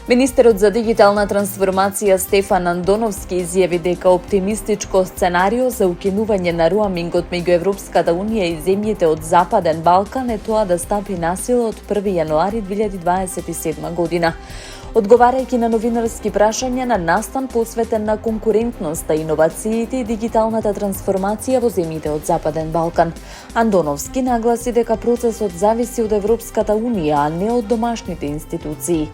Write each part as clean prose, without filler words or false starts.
Министерот за дигитална трансформација Стефан Андоновски изјави дека оптимистичко сценарио за укинување на роамингот меѓу Европската унија и земјите од Западен Балкан е тоа да стапи на сила од 1 јануари 2027 година. Одговарајќи на новинарски прашања на настан посветен на конкурентноста, иновациите и дигиталната трансформација во земјите од Западен Балкан, Андоновски нагласи дека процесот зависи од Европската унија, а не од домашните институции.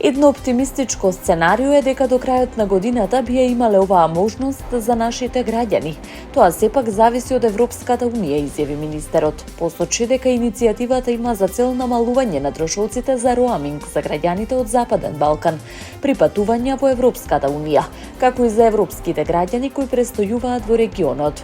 Едно оптимистичко сценарио е дека до крајот на годината би ја имале оваа можност за нашите граѓани. Тоа сепак зависи од Европската унија, изјави министерот. Посочи дека иницијативата има за цел намалување на трошоците за роаминг за граѓаните од Западен Балкан при патувања во Европската унија, како и за европските граѓани кои престојуваат во регионот.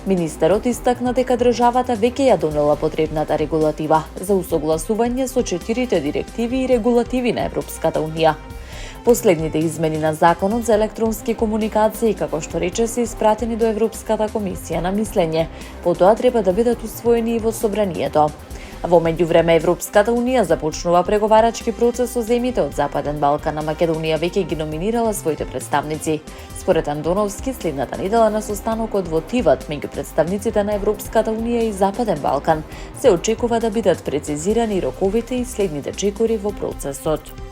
Министерот истакна дека државата веќе ја донела потребната регулатива за усогласување со 4 директиви и регулативи на Европската унија. Последните измени на Законот за електронски комуникации, како што рече, се испратени до Европската комисија на мислење. Потоа треба да бидат усвоени и во собранието. Во меѓувреме Европската унија започнува преговарачки процес со земјите од Западен Балкан, а Македонија веќе ги номинирала своите представници. Според Андоновски, следната недела на состанокот во Тиват меѓу представниците на Европската унија и Западен Балкан се очекува да бидат прецизирани роковите и следните чекори во процесот.